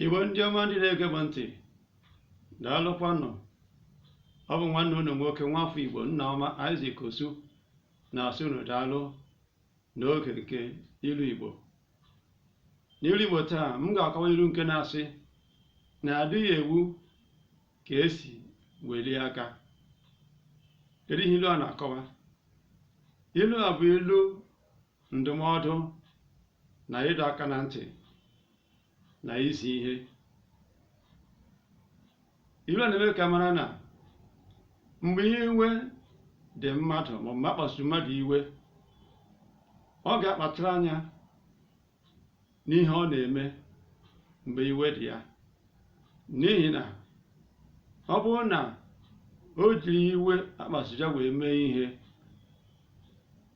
Igbo ndị ọma ndị na-ege m ntị, daalụkwanụ. Ọ bụ nwanne unu nwoke Nwafọ Igbo Nnaọma Isaac Osu na-asị unu daalụ n'oge nke ilu Igbo. N'ilu Igbo taa, m ga-akọwa ilu nke na-asị na adịghị ewu ka esi welie aka. Kedu ihe ilu a na-akọwa? Ilu a bụ ilu ndụmọdụ na ịdọ aka na ntị na isi ihe. Ilu a na-eme ka mara na mgbe iwe dị mmadụ ma mgbe akpasuru mmadụ iwe, ọ ga-akpachara anya n'ihe ọ na-eme mgbe iwe dị ya, n'ihi na ọ bụrụ na o jiri iwe akpasuru ya wee mee ihe,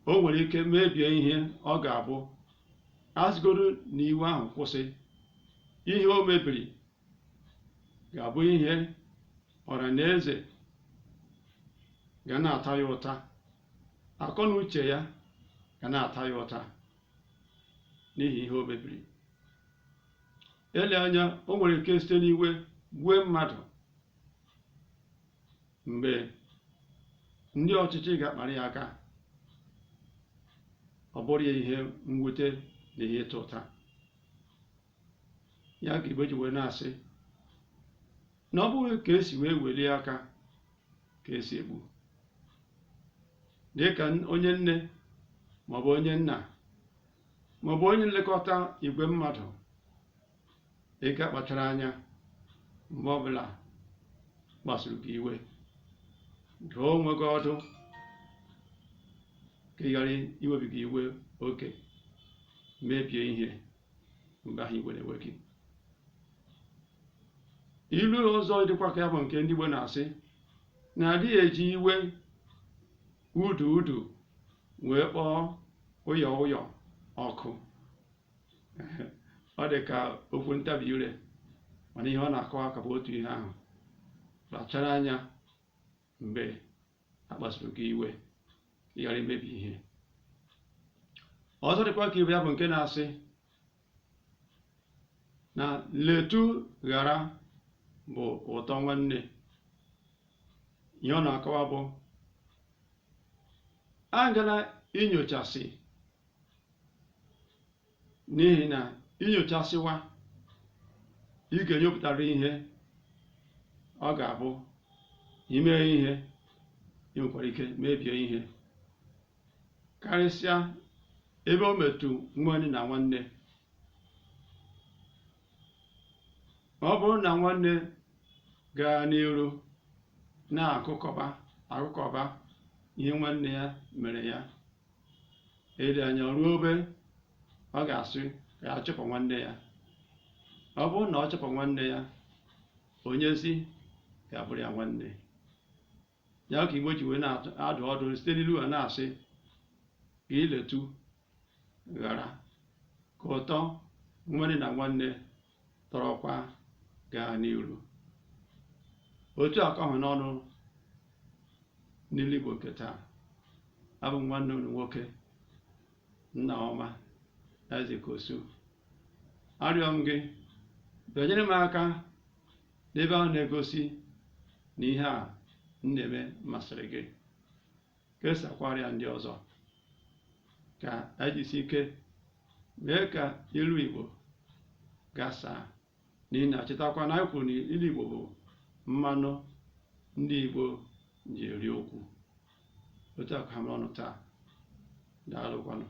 o nwere ike mebie ihe. Ọ ga-abụ asịgodu na iwe ahụ kwụsị, ihe o mebiri ga-abụ ihe ọra na eze ga na-ata ya ụta, akọ na uche ya ga na-ata ya ụta n'ihi ihe o mebiri. Ele anya, o nwere ike site n'iwe gbuo mmadụ mgbe ndị ọchịchị ga-akparị ya aka. Ọ bụrụ ya ihe mwute na ihe ịta ụta. Ya ka Igbo ji wee na-asị na ọ bụghị ka esi wee welie aka ka esi egbu. Dịka onye nne maọbụ onye nna maọbụ onye nlekọta igwe mmadụ, ị ga-akpachara anya mgbe ọbụla gbasuru gị iwe, dụọ onwe gị ọdụ ka ị ghara iwebiga iwe oke, mebie ihe mgbe ahụ iwe na-ewe gị. Ilu ọzọ dịkwa ka ya bụ nke ndị Igbo na-asị na adịghị eji iwe udu udu wee kpọọ ụyọ ụyọ ọkụ. Ọ dị ka okwu ntabi ire, mana ihe ọ na-akọwa ka bụ otu ihe ahụ. Kpachara anya mgbe akpasuru gị iwe, ị ghara imebi ihe. Ọzọ dịkwa ka ibe ya bụ nke na-asị na letu ghara bụ ụtọ nwanne. Ihe ọ na-akọwa bụ agala inyochasị, n'ihi na inyochasịwa ị ga-enyopụtara ihe. Ọ ga-abụ ime ihe, ị nwekwara ike mebie ihe, karịsịa ebe o metụ nwanne na nwanne. Ọ bụrụ na nwanne gaa n'iru na-akụkọba ihe nwanne ya mere ya, ele anya ruo obe ọ ga-asị ka ya chụpụ nwanne ya. Ọ bụrụ na ọ chụpụ nwanne ya, onyezi ga-abụrụ ya nwanne. Ya ka Igbo ji wee na-adụ ọdụ site n'ilu a na-asị ka iletu ghara ka ụtọ nwanne na nwanne tọrọkwa gaa n'iru. Otu a ka ọ hụ n'ọnụ n'ilu Igbo nke taa. Abụ m nwanne unu nwoke Nnaọma Isaac Osu. Arịọ m gị bịanyere m aka n'ebe ahụ na-egosi na ihe a m na-eme masịrị gị. Kesakwara ya ndị ọzọ ka ejisi ike mee ka ilu Igbo gasaa. N'ihi na chetakwa na anyị kwuru na ilu Igbo bụ mmanụ ndị Igbo ji eri okwu. Otu a ka ha mere ọnụ taa. Daalụkwanụ.